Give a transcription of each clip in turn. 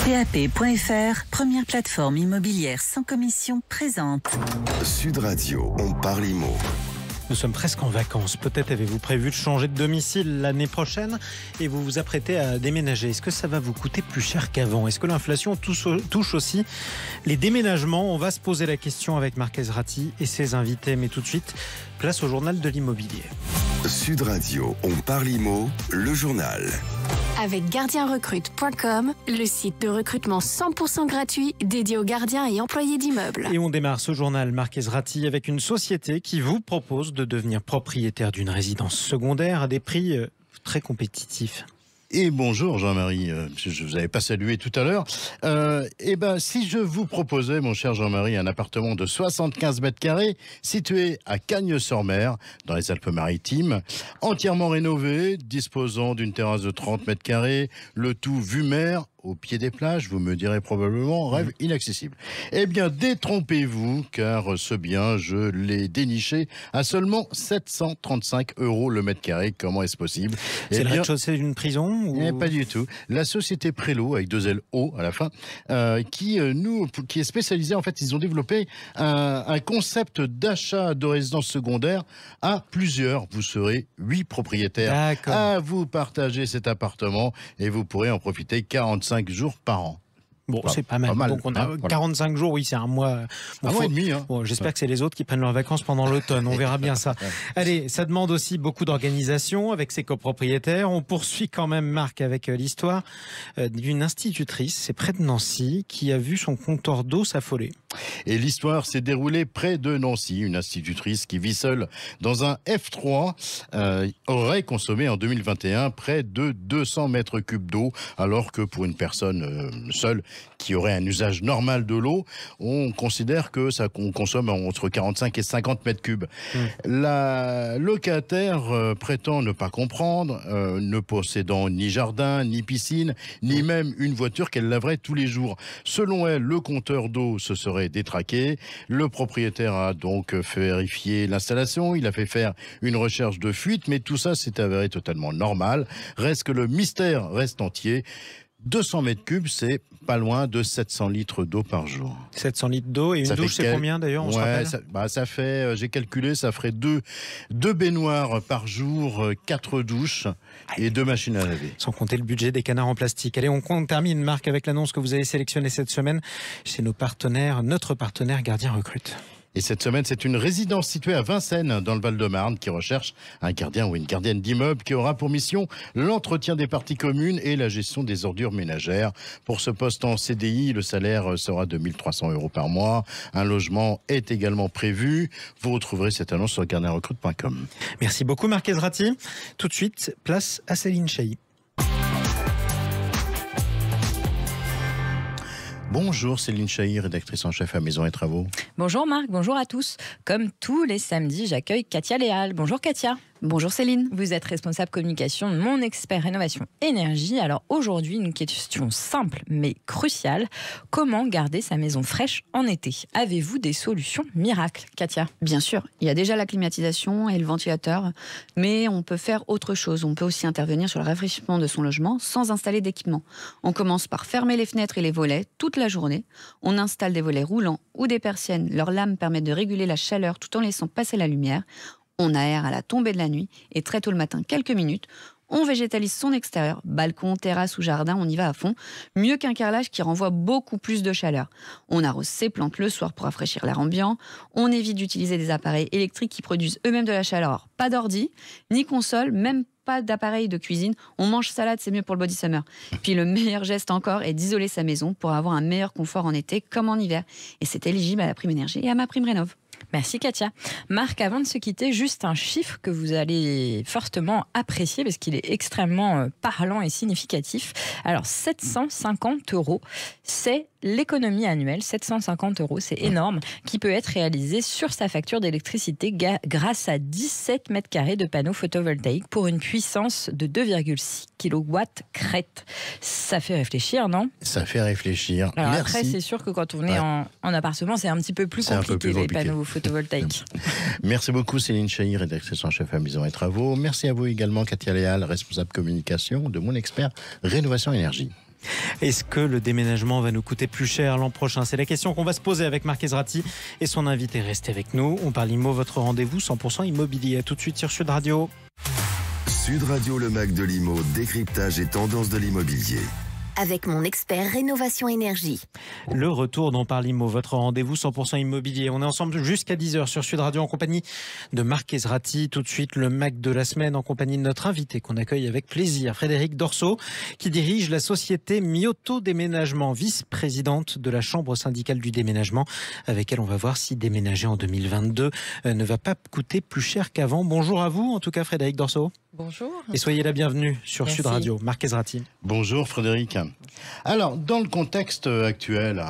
PAP.fr, première plateforme immobilière sans commission, présente Sud Radio, on parle IMO. Nous sommes presque en vacances. Peut-être avez-vous prévu de changer de domicile l'année prochaine et vous vous apprêtez à déménager. Est-ce que ça va vous coûter plus cher qu'avant? Est-ce que l'inflation touche aussi les déménagements? On va se poser la question avec Marc Ezrati et ses invités. Mais tout de suite, place au journal de l'immobilier. Sud Radio, on parle IMO, le journal. Avec gardienrecrute.com, le site de recrutement 100% gratuit dédié aux gardiens et employés d'immeubles. Et on démarre ce journal, Marc Ezrati, avec une société qui vous propose de devenir propriétaire d'une résidence secondaire à des prix très compétitifs. Et bonjour Jean-Marie, je vous avais pas salué tout à l'heure. Si je vous proposais, mon cher Jean-Marie, un appartement de 75 mètres carrés situé à Cagnes-sur-Mer, dans les Alpes-Maritimes, entièrement rénové, disposant d'une terrasse de 30 mètres carrés, le tout vue mer, au pied des plages, vous me direz probablement, rêve inaccessible. Eh bien, détrompez-vous, car ce bien, je l'ai déniché à seulement 735 € le mètre carré. Comment est-ce possible? C'est le rez-de-chaussée d'une prison ou... Pas du tout. La société Prélo, avec 2 L O à la fin, qui est spécialisée, en fait, ils ont développé un concept d'achat de résidence secondaire à plusieurs. Vous serez 8 propriétaires à vous partager cet appartement et vous pourrez en profiter 45 jours par an. Bon, c'est pas mal. Donc on a 45 jours, oui, c'est un mois. Un mois et demi. Bon, j'espère que c'est les autres qui prennent leurs vacances pendant l'automne. On verra bien ça. Allez, ça demande aussi beaucoup d'organisation avec ses copropriétaires. On poursuit quand même, Marc, avec l'histoire d'une institutrice, c'est près de Nancy, qui a vu son compteur d'eau s'affoler. Et l'histoire s'est déroulée près de Nancy. Une institutrice qui vit seule dans un F3 aurait consommé en 2021 près de 200 mètres cubes d'eau, alors que pour une personne seule qui aurait un usage normal de l'eau, on considère que ça consomme entre 45 et 50 mètres cubes. La locataire prétend ne pas comprendre, ne possédant ni jardin, ni piscine, ni même une voiture qu'elle laverait tous les jours. Selon elle, le compteur d'eau se serait détraqué. Le propriétaire a donc fait vérifier l'installation. Il a fait faire une recherche de fuite, mais tout ça s'est avéré totalement normal. Reste que le mystère reste entier. 200 mètres cubes, c'est pas loin de 700 litres d'eau par jour. 700 litres d'eau et une douche, c'est combien d'ailleurs, on se rappelle? Ça fait, j'ai calculé, ça ferait deux baignoires par jour, 4 douches et 2 machines à laver. Sans compter le budget des canards en plastique. Allez, on termine, Marc, avec l'annonce que vous avez sélectionnée cette semaine chez notre partenaire Gardien Recrute. Et cette semaine, c'est une résidence située à Vincennes, dans le Val-de-Marne, qui recherche un gardien ou une gardienne d'immeuble qui aura pour mission l'entretien des parties communes et la gestion des ordures ménagères. Pour ce poste en CDI, le salaire sera de 1 300 € par mois. Un logement est également prévu. Vous retrouverez cette annonce sur gardienrecrute.com. Merci beaucoup, Marc Ezrati. Tout de suite, place à Céline Chahi. Bonjour Céline Chahi, rédactrice en chef à Maison et Travaux. Bonjour Marc, bonjour à tous. Comme tous les samedis, j'accueille Katia Léal. Bonjour Katia. Bonjour Céline. Vous êtes responsable communication de Mon Expert Rénovation Énergie. Alors aujourd'hui, une question simple mais cruciale. Comment garder sa maison fraîche en été? Avez-vous des solutions miracles, Katia? Bien sûr, il y a déjà la climatisation et le ventilateur, mais on peut faire autre chose. On peut aussi intervenir sur le rafraîchissement de son logement sans installer d'équipement. On commence par fermer les fenêtres et les volets toute la journée. On installe des volets roulants ou des persiennes. Leurs lames permettent de réguler la chaleur tout en laissant passer la lumière. On aère à la tombée de la nuit et très tôt le matin, quelques minutes. On végétalise son extérieur, balcon, terrasse ou jardin, on y va à fond. Mieux qu'un carrelage qui renvoie beaucoup plus de chaleur. On arrose ses plantes le soir pour rafraîchir l'air ambiant. On évite d'utiliser des appareils électriques qui produisent eux-mêmes de la chaleur. Alors, pas d'ordi, ni console, même pas d'appareil de cuisine. On mange salade, c'est mieux pour le body summer. Puis le meilleur geste encore est d'isoler sa maison pour avoir un meilleur confort en été comme en hiver. Et c'est éligible à la prime énergie et à ma prime rénov'. Merci Katia. Marc, avant de se quitter, juste un chiffre que vous allez fortement apprécier parce qu'il est extrêmement parlant et significatif. Alors 750 €, c'est l'économie annuelle, 750 €, c'est énorme, qui peut être réalisée sur sa facture d'électricité grâce à 17 mètres carrés de panneaux photovoltaïques pour une puissance de 2,6 kW crête. Ça fait réfléchir, non? Ça fait réfléchir. Alors merci. après, c'est sûr que quand on est en appartement, c'est un petit peu plus compliqué, les panneaux photovoltaïques. Merci beaucoup Céline Chahi, rédactrice en chef à Maison et Travaux. Merci à vous également Katia Léal, responsable communication de Mon Expert Rénovation Énergie. Est-ce que le déménagement va nous coûter plus cher l'an prochain? C'est la question qu'on va se poser avec Marc Ezrati et son invité. Restez avec nous. On parle IMO, votre rendez-vous 100% immobilier. À tout de suite sur Sud Radio. Sud Radio, le Mac de l'IMO, décryptage et tendance de l'immobilier. Avec mon expert rénovation énergie. Le retour d'On parle IMO, votre rendez-vous 100% immobilier. On est ensemble jusqu'à 10h sur Sud Radio en compagnie de Marc Ezrati. Tout de suite, le Mac de la semaine en compagnie de notre invité qu'on accueille avec plaisir, Frédéric Dorso, qui dirige la société Mioto Déménagement, vice-présidente de la Chambre syndicale du déménagement, avec elle on va voir si déménager en 2022 ne va pas coûter plus cher qu'avant. Bonjour à vous, en tout cas Frédéric Dorso. Bonjour. Et soyez la bienvenue sur Merci. Sud Radio. Marc Ezrati. Bonjour Frédéric. Alors, dans le contexte actuel,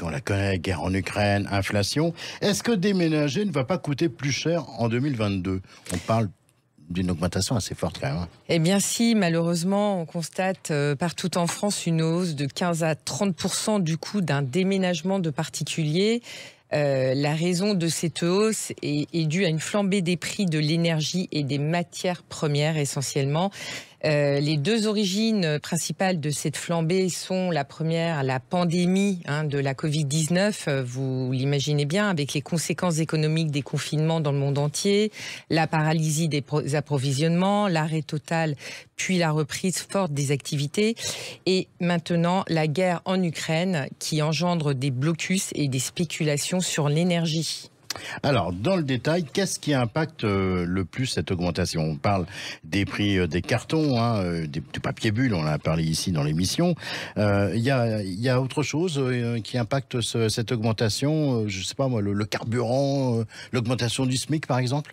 on la connaît, guerre en Ukraine, inflation, est-ce que déménager ne va pas coûter plus cher en 2022 ? On parle d'une augmentation assez forte quand même. Eh bien si, malheureusement, on constate partout en France une hausse de 15 à 30% du coût d'un déménagement de particuliers. La raison de cette hausse est due à une flambée des prix de l'énergie et des matières premières essentiellement. Les deux origines principales de cette flambée sont la première, la pandémie de la Covid-19, vous l'imaginez bien, avec les conséquences économiques des confinements dans le monde entier, la paralysie des approvisionnements, l'arrêt total, puis la reprise forte des activités, et maintenant la guerre en Ukraine qui engendre des blocus et des spéculations sur l'énergie. Alors, dans le détail, qu'est-ce qui impacte le plus cette augmentation ? On parle des prix des cartons, du papier bulle, on en a parlé ici dans l'émission. Il y a autre chose qui impacte cette augmentation, je ne sais pas moi, le carburant, l'augmentation du SMIC par exemple ?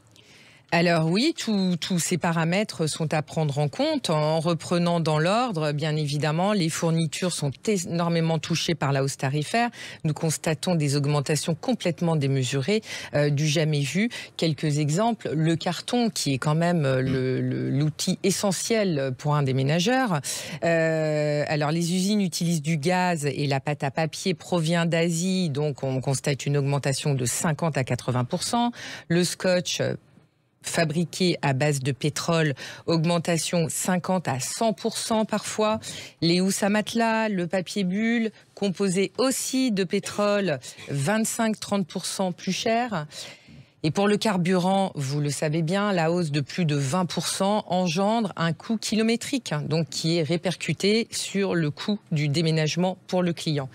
Alors oui, tous ces paramètres sont à prendre en compte. En reprenant dans l'ordre, bien évidemment, les fournitures sont énormément touchées par la hausse tarifaire. Nous constatons des augmentations complètement démesurées, du jamais vu. Quelques exemples, le carton, qui est quand même l'outil essentiel pour un déménageur. Alors les usines utilisent du gaz et la pâte à papier provient d'Asie, donc on constate une augmentation de 50 à 80%. Le scotch fabriqués à base de pétrole, augmentation 50 à 100% parfois. Les housses à matelas, le papier bulle, composé aussi de pétrole, 25-30% plus cher. Et pour le carburant, vous le savez bien, la hausse de plus de 20% engendre un coût kilométrique, donc qui est répercuté sur le coût du déménagement pour le client.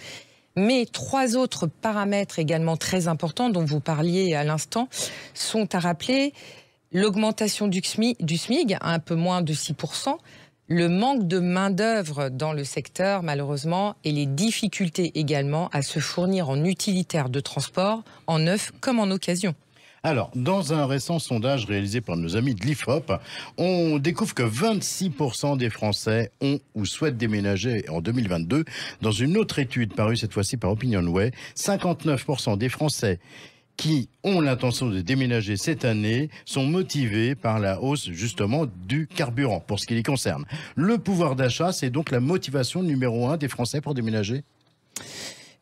Mais trois autres paramètres également très importants dont vous parliez à l'instant sont à rappeler. L'augmentation du SMIC, un peu moins de 6%, le manque de main-d'œuvre dans le secteur, malheureusement, et les difficultés également à se fournir en utilitaire de transport, en neuf comme en occasion. Alors, dans un récent sondage réalisé par nos amis de l'IFOP, on découvre que 26% des Français ont ou souhaitent déménager en 2022. Dans une autre étude parue cette fois-ci par Opinionway, 59% des Français qui ont l'intention de déménager cette année sont motivés par la hausse justement du carburant pour ce qui les concerne. Le pouvoir d'achat, c'est donc la motivation numéro 1 des Français pour déménager ?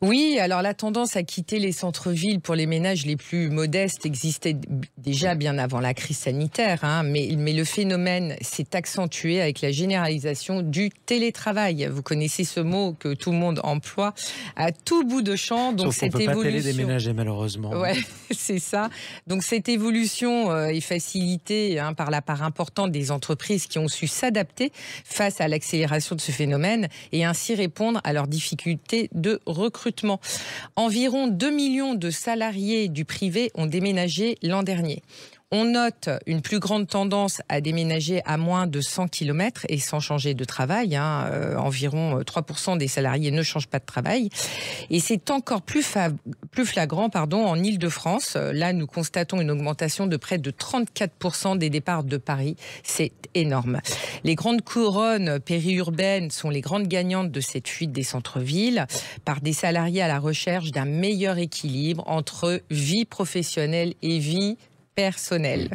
Oui, alors la tendance à quitter les centres-villes pour les ménages les plus modestes existait déjà bien avant la crise sanitaire, mais le phénomène s'est accentué avec la généralisation du télétravail. Vous connaissez ce mot que tout le monde emploie à tout bout de champ. Donc sauf qu'on peut pas télédéménager malheureusement. Ouais, c'est ça. Donc cette évolution est facilitée par la part importante des entreprises qui ont su s'adapter face à l'accélération de ce phénomène et ainsi répondre à leurs difficultés de recrutement. Environ 2 millions de salariés du privé ont déménagé l'an dernier. On note une plus grande tendance à déménager à moins de 100 km et sans changer de travail. Environ 3% des salariés ne changent pas de travail. Et c'est encore plus flagrant en Île-de-France. Là, nous constatons une augmentation de près de 34% des départs de Paris. C'est énorme. Les grandes couronnes périurbaines sont les grandes gagnantes de cette fuite des centres-villes par des salariés à la recherche d'un meilleur équilibre entre vie professionnelle et vie personnel.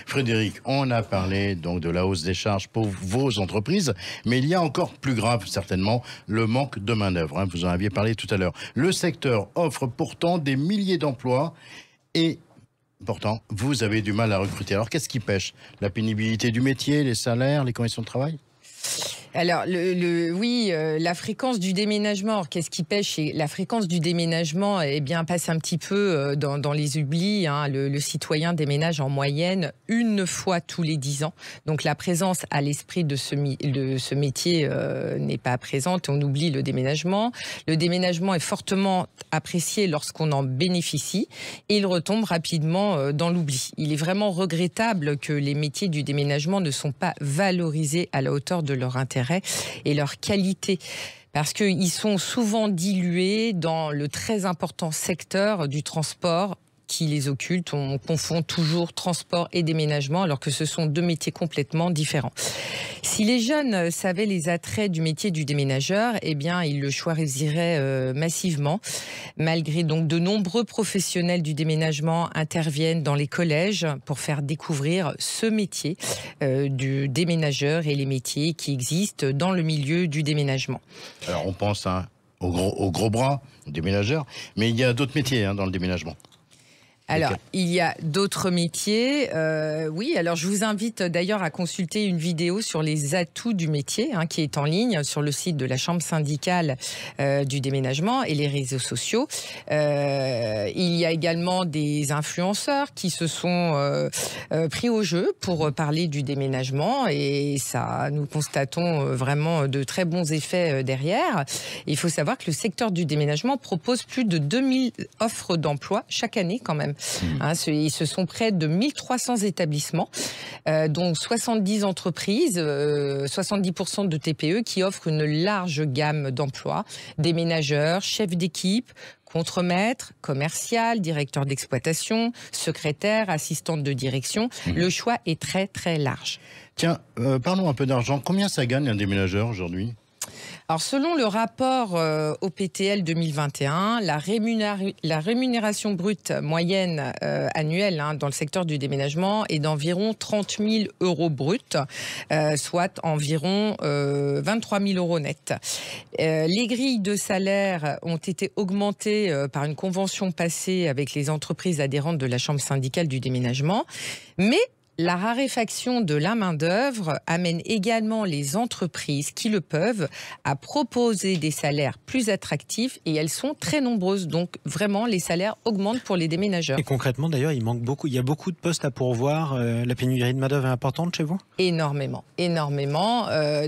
Frédéric, on a parlé donc de la hausse des charges pour vos entreprises, mais il y a encore plus grave certainement le manque de main-d'œuvre. Vous en aviez parlé tout à l'heure. Le secteur offre pourtant des milliers d'emplois et pourtant vous avez du mal à recruter. Alors qu'est-ce qui pêche ? La pénibilité du métier, les salaires, les conditions de travail ? Alors, oui, la fréquence du déménagement. Alors, qu'est-ce qui pêche? La fréquence du déménagement passe un petit peu dans les oublis. Hein. Le citoyen déménage en moyenne une fois tous les 10 ans. Donc, la présence à l'esprit de ce métier n'est pas présente. On oublie le déménagement. Le déménagement est fortement apprécié lorsqu'on en bénéficie et il retombe rapidement dans l'oubli. Il est vraiment regrettable que les métiers du déménagement ne sont pas valorisés à la hauteur de leur intérêt et leur qualité, parce qu'ils sont souvent dilués dans le très important secteur du transport qui les occulte. On confond toujours transport et déménagement, alors que ce sont deux métiers complètement différents. Si les jeunes savaient les attraits du métier du déménageur, ils le choisiraient massivement. Malgré donc de nombreux professionnels du déménagement interviennent dans les collèges pour faire découvrir ce métier du déménageur et les métiers qui existent dans le milieu du déménagement. Alors on pense au gros bras, au déménageur, mais il y a d'autres métiers dans le déménagement. Alors, il y a d'autres métiers. Oui, alors je vous invite d'ailleurs à consulter une vidéo sur les atouts du métier qui est en ligne sur le site de la Chambre syndicale du déménagement et les réseaux sociaux. Il y a également des influenceurs qui se sont pris au jeu pour parler du déménagement et ça, nous constatons vraiment de très bons effets derrière. Il faut savoir que le secteur du déménagement propose plus de 2000 offres d'emploi chaque année quand même. Ce sont près de 1300 établissements, dont 70 entreprises, 70% de TPE qui offrent une large gamme d'emplois, déménageurs, chefs d'équipe, contremaître, commercial, directeur d'exploitation, secrétaire, assistante de direction. Le choix est très très large. Tiens, parlons un peu d'argent. Combien ça gagne un déménageur aujourd'hui ? Alors, selon le rapport OPTL 2021, la rémunération brute moyenne annuelle dans le secteur du déménagement est d'environ 30 000 euros bruts, soit environ 23 000 euros net. Les grilles de salaire ont été augmentées par une convention passée avec les entreprises adhérentes de la Chambre syndicale du déménagement, mais la raréfaction de la main-d'œuvre amène également les entreprises qui le peuvent à proposer des salaires plus attractifs et elles sont très nombreuses. Donc vraiment, les salaires augmentent pour les déménageurs. Et concrètement, d'ailleurs, il y a beaucoup de postes à pourvoir. La pénurie de main-d'œuvre est importante chez vous ? Énormément.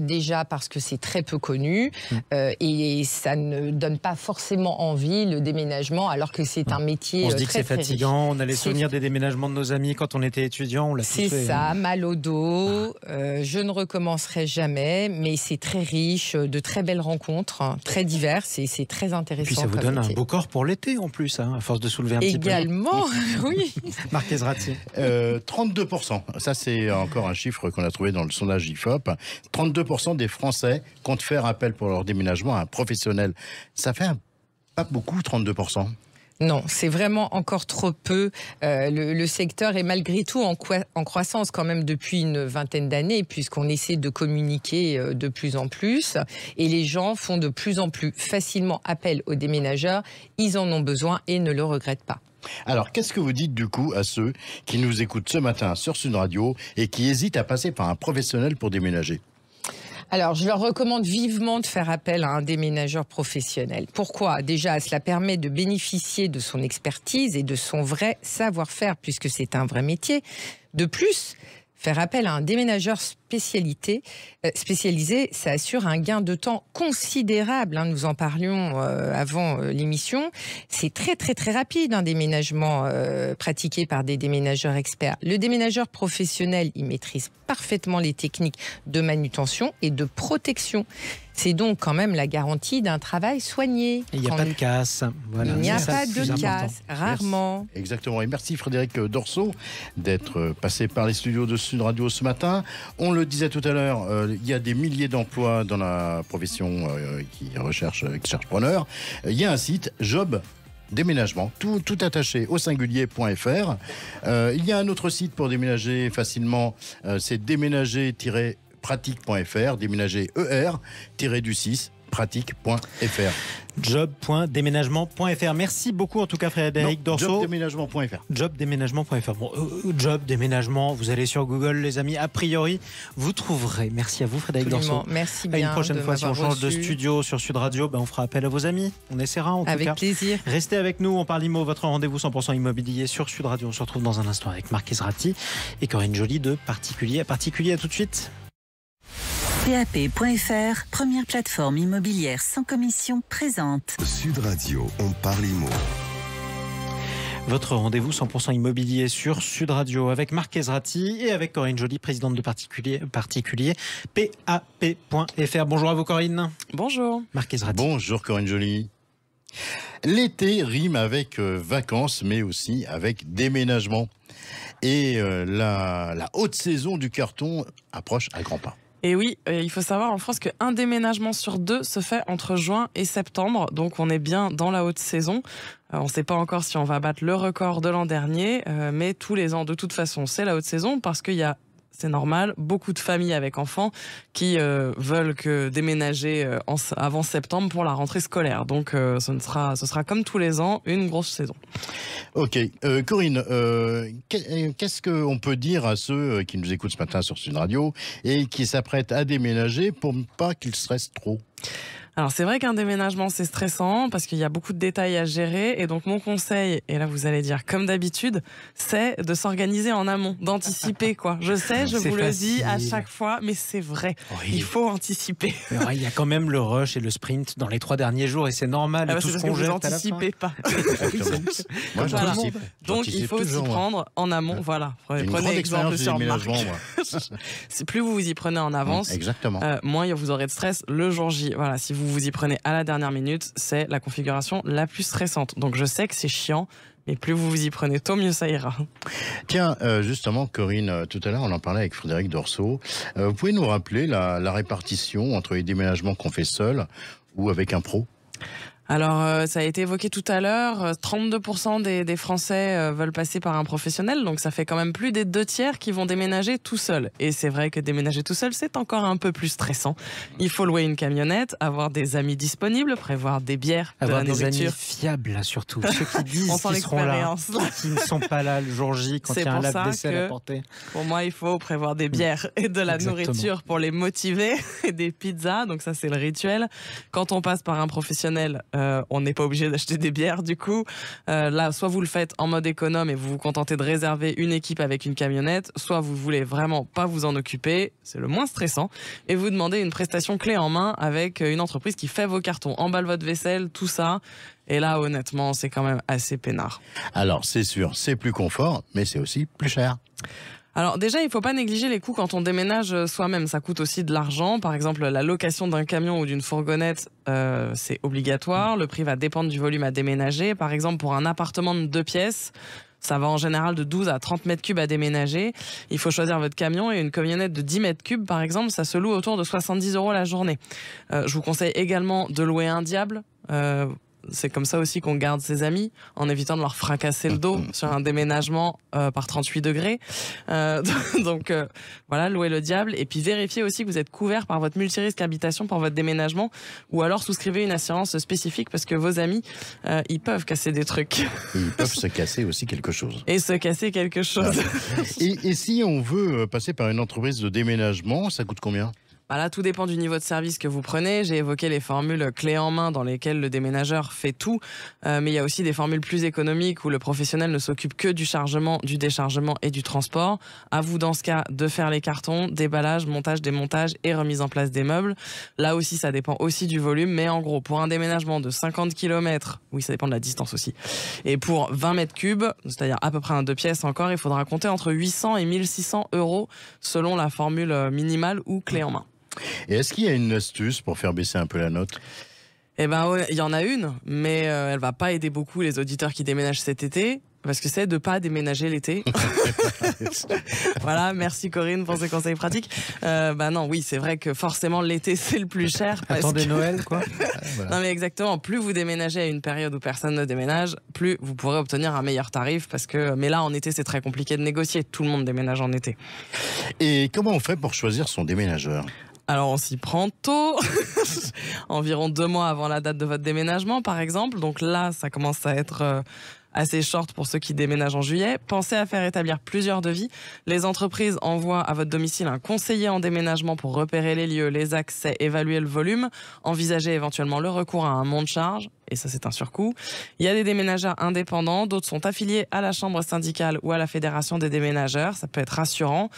Déjà parce que c'est très peu connu et ça ne donne pas forcément envie le déménagement alors que c'est un métier. On se dit que c'est très fatigant. riche. On a les souvenirs des déménagements de nos amis quand on était étudiant. On l'a C'est ça, mal au dos. Je ne recommencerai jamais, mais c'est très riche, de très belles rencontres, très diverses et c'est très intéressant. Et puis ça vous donne un beau corps pour l'été en plus, à force de soulever un petit peu. Également, oui. Marc Ezrati. 32%. Ça, c'est encore un chiffre qu'on a trouvé dans le sondage IFOP. 32% des Français comptent faire appel pour leur déménagement à un professionnel. Ça fait pas beaucoup, 32%. Non, c'est vraiment encore trop peu. Le secteur est malgré tout en croissance quand même depuis une vingtaine d'années, puisqu'on essaie de communiquer de plus en plus. Et les gens font de plus en plus facilement appel aux déménageurs. Ils en ont besoin et ne le regrettent pas. Alors, qu'est-ce que vous dites du coup à ceux qui nous écoutent ce matin sur Sud Radio et qui hésitent à passer par un professionnel pour déménager ? Alors, je leur recommande vivement de faire appel à un déménageur professionnel. Pourquoi ? Déjà, cela permet de bénéficier de son expertise et de son vrai savoir-faire, puisque c'est un vrai métier. De plus, faire appel à un déménageur spécialisé, ça assure un gain de temps considérable. Nous en parlions avant l'émission. C'est très très très rapide un déménagement pratiqué par des déménageurs experts. Le déménageur professionnel, il maîtrise parfaitement les techniques de manutention et de protection. C'est donc quand même la garantie d'un travail soigné. Il n'y a pas de casse. Voilà. Il n'y a pas C'est de important. casse, rarement. Merci. Exactement. Et merci Frédéric Dorso d'être passé par les studios de Sud Radio ce matin. On le disait tout à l'heure, il y a des milliers d'emplois dans la profession qui cherche preneur. Il y a un site, Job Déménagement, tout attaché au singulier.fr. Il y a un autre site pour déménager facilement, c'est déménager- pratique.fr, déménager ER-du6 pratique.fr. Job.déménagement.fr. Merci beaucoup en tout cas Frédéric Dorso. Jobdéménagement.fr. Jobdéménagement.fr. Bon, job, déménagement, vous allez sur Google les amis, a priori vous trouverez. Merci à vous Frédéric Dorso. Merci bien. Une prochaine fois si on change de studio sur Sud Radio, on fera appel à vos amis. On essaiera en tout cas. Avec plaisir. Restez avec nous, on parle IMO, votre rendez-vous 100% immobilier sur Sud Radio. On se retrouve dans un instant avec Marc Ezrati et Corinne Joly de Particulier à Particulier. À tout de suite. PAP.fr, première plateforme immobilière sans commission présente. Sud Radio, on parle IMO. Votre rendez-vous 100% immobilier sur Sud Radio avec Marc Ezrati et avec Corinne Joly, présidente de Particulier PAP.fr. Bonjour à vous Corinne. Bonjour. Marc Ezrati. Bonjour Corinne Joly. L'été rime avec vacances, mais aussi avec déménagement. Et la haute saison du carton approche à grands pas. Et oui, il faut savoir en France qu'un déménagement sur 2 se fait entre juin et septembre, donc on est bien dans la haute saison. On ne sait pas encore si on va battre le record de l'an dernier, mais tous les ans, de toute façon, c'est la haute saison parce qu'il y a, c'est normal, beaucoup de familles avec enfants qui veulent que déménager avant septembre pour la rentrée scolaire. Donc ce sera comme tous les ans, une grosse saison. Ok. Corinne, qu'est-ce qu'on peut dire à ceux qui nous écoutent ce matin sur Sud Radio et qui s'apprêtent à déménager pour ne pas qu'ils stressent trop ? Alors c'est vrai qu'un déménagement c'est stressant parce qu'il y a beaucoup de détails à gérer et donc mon conseil, et là vous allez dire comme d'habitude, c'est de s'organiser en amont, d'anticiper quoi. Je sais, je vous le dis à chaque fois, mais c'est vrai, oui. Il faut anticiper. Il y a quand même le rush et le sprint dans les 3 derniers jours et c'est normal. Ah bah c'est parce que vous n'anticipez pas. Moi, voilà. Donc il faut s'y prendre en amont, voilà. Prenez exemple sur Marc. Plus vous y prenez en avance, moins vous aurez de stress le jour J. Voilà, si vous y prenez à la dernière minute, c'est la configuration la plus stressante. Donc je sais que c'est chiant, mais plus vous y prenez tôt, mieux ça ira. Tiens, justement, Corinne, tout à l'heure, on en parlait avec Frédéric Dorso. Vous pouvez nous rappeler la répartition entre les déménagements qu'on fait seul ou avec un pro ? Alors, ça a été évoqué tout à l'heure, 32% des Français veulent passer par un professionnel, donc ça fait quand même plus des 2/3 qui vont déménager tout seul. Et c'est vrai que déménager tout seul, c'est encore un peu plus stressant. Il faut louer une camionnette, avoir des amis disponibles, prévoir des bières, avoir de la des nourriture. Amis fiables, là, surtout. Ceux qui disent qu'ils seront là, qui ne sont pas là le jour J quand il y a un lave-vaisselle à porter. Pour moi, il faut prévoir des bières et de la nourriture pour les motiver, et des pizzas, donc ça c'est le rituel. Quand on passe par un professionnel, on n'est pas obligé d'acheter des bières du coup. Là, soit vous le faites en mode économe et vous vous contentez de réserver une équipe avec une camionnette, soit vous voulez vraiment pas vous en occuper, c'est le moins stressant, et vous demandez une prestation clé en main avec une entreprise qui fait vos cartons, emballe votre vaisselle, tout ça. Et là, honnêtement, c'est quand même assez peinard. Alors, c'est sûr, c'est plus confort, mais c'est aussi plus cher. Alors déjà, il ne faut pas négliger les coûts quand on déménage soi-même. Ça coûte aussi de l'argent. Par exemple, la location d'un camion ou d'une fourgonnette, c'est obligatoire. Le prix va dépendre du volume à déménager. Par exemple, pour un appartement de 2 pièces, ça va en général de 12 à 30 mètres cubes à déménager. Il faut choisir votre camion et une camionnette de 10 mètres cubes, par exemple, ça se loue autour de 70 € la journée. Je vous conseille également de louer un diable. C'est comme ça aussi qu'on garde ses amis, en évitant de leur fracasser le dos sur un déménagement par 38 degrés. Donc voilà, louez le diable. Et puis vérifiez aussi que vous êtes couvert par votre multirisque habitation pour votre déménagement. Ou alors souscrivez une assurance spécifique parce que vos amis, ils peuvent casser des trucs. Ils peuvent se casser aussi quelque chose. Et se casser quelque chose. Et si on veut passer par une entreprise de déménagement, ça coûte combien ? Là, tout dépend du niveau de service que vous prenez. J'ai évoqué les formules clés en main dans lesquelles le déménageur fait tout. Mais il y a aussi des formules plus économiques où le professionnel ne s'occupe que du chargement, du déchargement et du transport. À vous, dans ce cas, de faire les cartons, déballage, montage, démontage et remise en place des meubles. Là aussi, ça dépend aussi du volume. Mais en gros, pour un déménagement de 50 km, oui, ça dépend de la distance aussi. Et pour 20 mètres cubes, c'est-à-dire à peu près un 2 pièces encore, il faudra compter entre 800 et 1600 € selon la formule minimale ou clé en main. Et est-ce qu'il y a une astuce pour faire baisser un peu la note ? Eh ben, il y en a une, mais elle va pas aider beaucoup les auditeurs qui déménagent cet été. parce que c'est de pas déménager l'été. Voilà, merci Corinne pour ces conseils pratiques. Non, oui, c'est vrai que forcément l'été c'est le plus cher. Attendez Noël, quoi. Non mais exactement, plus vous déménagez à une période où personne ne déménage, plus vous pourrez obtenir un meilleur tarif mais là en été c'est très compliqué de négocier, tout le monde déménage en été. Et comment on fait pour choisir son déménageur ? Alors on s'y prend tôt, environ 2 mois avant la date de votre déménagement par exemple, donc là ça commence à être assez short pour ceux qui déménagent en juillet. Pensez à faire établir plusieurs devis. Les entreprises envoient à votre domicile un conseiller en déménagement pour repérer les lieux, les accès, évaluer le volume, envisager éventuellement le recours à un monte-charge, et ça c'est un surcoût. Il y a des déménageurs indépendants, d'autres sont affiliés à la chambre syndicale ou à la fédération des déménageurs, ça peut être rassurant.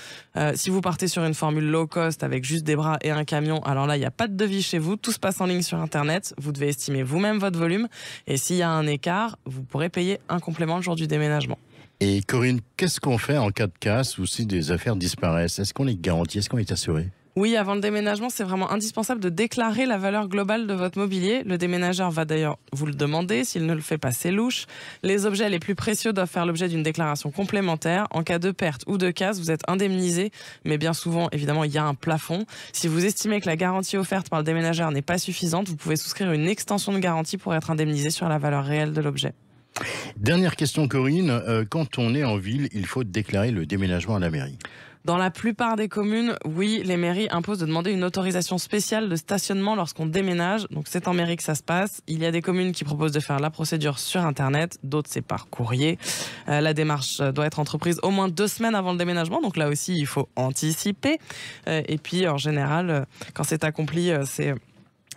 Si vous partez sur une formule low cost avec juste des bras et un camion, alors là il n'y a pas de devis chez vous, tout se passe en ligne sur internet, vous devez estimer vous-même votre volume, et s'il y a un écart, vous pourrez payer un complément le jour du déménagement. Et Corinne, qu'est-ce qu'on fait en cas de casse ou si des affaires disparaissent ? Est-ce qu'on est garanti ? Est-ce qu'on est assuré ? Oui, avant le déménagement, c'est vraiment indispensable de déclarer la valeur globale de votre mobilier. Le déménageur va d'ailleurs vous le demander. S'il ne le fait pas, c'est louche. Les objets les plus précieux doivent faire l'objet d'une déclaration complémentaire. En cas de perte ou de casse, vous êtes indemnisé. Mais bien souvent, évidemment, il y a un plafond. Si vous estimez que la garantie offerte par le déménageur n'est pas suffisante, vous pouvez souscrire une extension de garantie pour être indemnisé sur la valeur réelle de l'objet. Dernière question Corinne, quand on est en ville, il faut déclarer le déménagement à la mairie. Dans la plupart des communes, oui, les mairies imposent de demander une autorisation spéciale de stationnement lorsqu'on déménage. Donc c'est en mairie que ça se passe. Il y a des communes qui proposent de faire la procédure sur Internet, d'autres c'est par courrier. La démarche doit être entreprise au moins 2 semaines avant le déménagement. Donc là aussi, il faut anticiper. Et puis en général, quand c'est accompli, c'est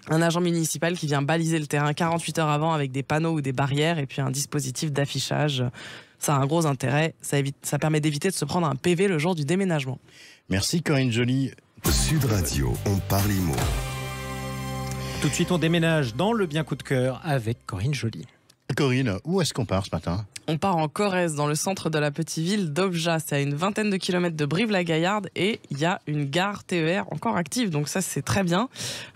un agent municipal qui vient baliser le terrain 48 heures avant avec des panneaux ou des barrières et puis un dispositif d'affichage. Ça a un gros intérêt, ça permet d'éviter de se prendre un PV le jour du déménagement. Merci Corinne Joly. Sud Radio, on parle IMO. Tout de suite, on déménage dans le bien coup de cœur avec Corinne Joly. Corinne, où est-ce qu'on part ce matin ? On part en Corrèze, dans le centre de la petite ville d'Obja. C'est à une vingtaine de kilomètres de Brive-la-Gaillarde et il y a une gare TER encore active. Donc ça, c'est très bien.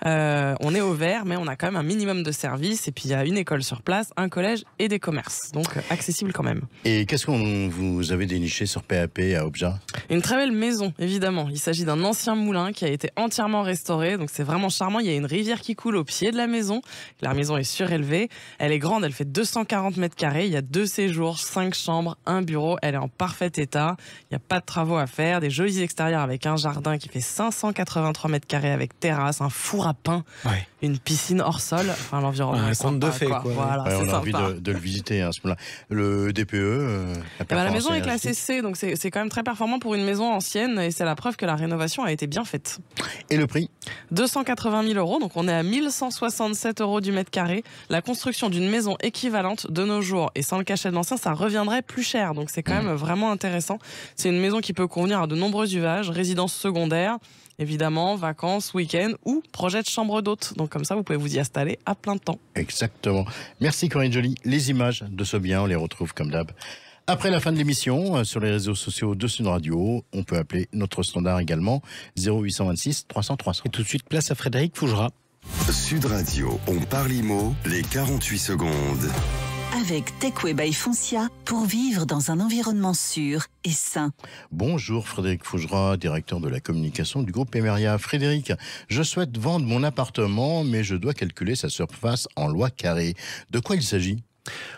On est au vert, mais on a quand même un minimum de services. Et puis, il y a une école sur place, un collège et des commerces. Donc, accessible quand même. Et qu'est-ce que vous avez déniché sur PAP à Obja ? Une très belle maison, évidemment. Il s'agit d'un ancien moulin qui a été entièrement restauré. Donc, c'est vraiment charmant. Il y a une rivière qui coule au pied de la maison. La maison est surélevée. Elle est grande. Elle fait 240 mètres carrés. Il y a 2 séjours. 5 chambres, un bureau, elle est en parfait état, il n'y a pas de travaux à faire, des jolis extérieurs avec un jardin qui fait 583 mètres carrés avec terrasse, un four à pain, une piscine hors sol, enfin l'environnement est conte de fées, quoi. Voilà, on a envie sympa. de le visiter à ce moment-là. Le DPE, la maison est classée C, donc c'est quand même très performant pour une maison ancienne et c'est la preuve que la rénovation a été bien faite. Et le prix ? 280 000 €, donc on est à 1167 € du mètre carré. La construction d'une maison équivalente de nos jours et sans le cachet de l'ancien, ça reviendrait plus cher. Donc c'est quand même vraiment intéressant. C'est une maison qui peut convenir à de nombreux usages, résidence secondaire, évidemment, vacances, week-end ou projet de chambre d'hôte. Donc comme ça, vous pouvez vous y installer à plein de temps. Exactement. Merci Corinne Joly. Les images de ce bien, on les retrouve comme d'hab après la fin de l'émission sur les réseaux sociaux de Sud Radio. On peut appeler notre standard également 0826 300 300. Et tout de suite, place à Frédéric Fougera. Sud Radio, on parle IMO, les 48 secondes. Avec Techway by Foncia pour vivre dans un environnement sûr et sain. Bonjour Frédéric Fougera, directeur de la communication du groupe Emeria. Frédéric, je souhaite vendre mon appartement, mais je dois calculer sa surface en loi carrée. De quoi il s'agit ?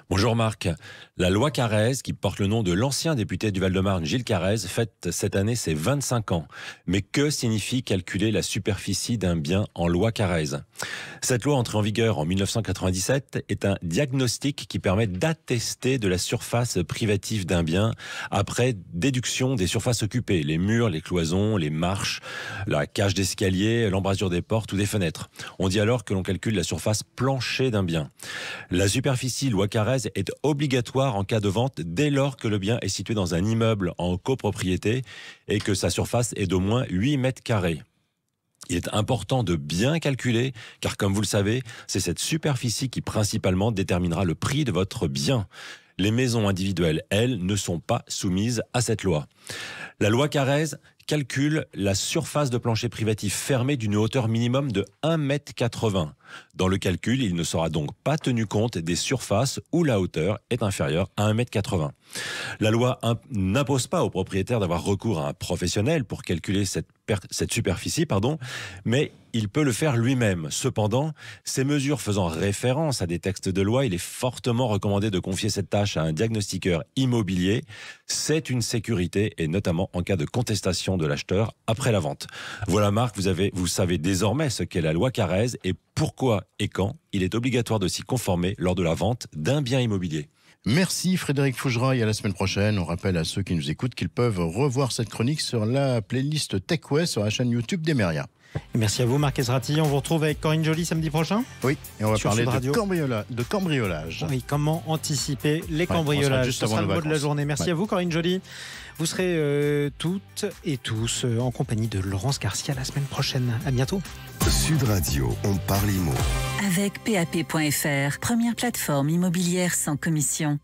Bonjour Marc. La loi Carrez, qui porte le nom de l'ancien député du Val-de-Marne, Gilles Carrez, fête cette année ses 25 ans. Mais que signifie calculer la superficie d'un bien en loi Carrez ? Cette loi, entrée en vigueur en 1997, est un diagnostic qui permet d'attester de la surface privative d'un bien après déduction des surfaces occupées, les murs, les cloisons, les marches, la cage d'escalier, l'embrasure des portes ou des fenêtres. On dit alors que l'on calcule la surface plancher d'un bien. La superficie loi Carrez est obligatoire en cas de vente dès lors que le bien est situé dans un immeuble en copropriété et que sa surface est d'au moins 8 mètres carrés. Il est important de bien calculer, car comme vous le savez, c'est cette superficie qui principalement déterminera le prix de votre bien. Les maisons individuelles, elles, ne sont pas soumises à cette loi. La loi Carrez calcule la surface de plancher privatif fermé d'une hauteur minimum de 1,80 m. Dans le calcul, il ne sera donc pas tenu compte des surfaces où la hauteur est inférieure à 1,80 m. La loi n'impose pas au propriétaire d'avoir recours à un professionnel pour calculer cette superficie, mais il peut le faire lui-même. Cependant, ces mesures faisant référence à des textes de loi, il est fortement recommandé de confier cette tâche à un diagnostiqueur immobilier. C'est une sécurité, et notamment en cas de contestation de l'acheteur après la vente. Voilà Marc, vous savez désormais ce qu'est la loi Carrez et pourquoi et quand il est obligatoire de s'y conformer lors de la vente d'un bien immobilier. Merci Frédéric Fougera, et à la semaine prochaine. On rappelle à ceux qui nous écoutent qu'ils peuvent revoir cette chronique sur la playlist TechWay sur la chaîne YouTube d'Emeria. Merci à vous Marc Ezrati. On vous retrouve avec Corinne Joly samedi prochain. Oui, et on va parler de cambriolage. Oui, comment anticiper les cambriolages. Juste Ce avant sera les le mot de la vacances. journée. Merci à vous Corinne Joly. Vous serez toutes et tous en compagnie de Laurence Garcia la semaine prochaine. À bientôt. Sud Radio, on parle IMO. Avec PAP.fr, première plateforme immobilière sans commission.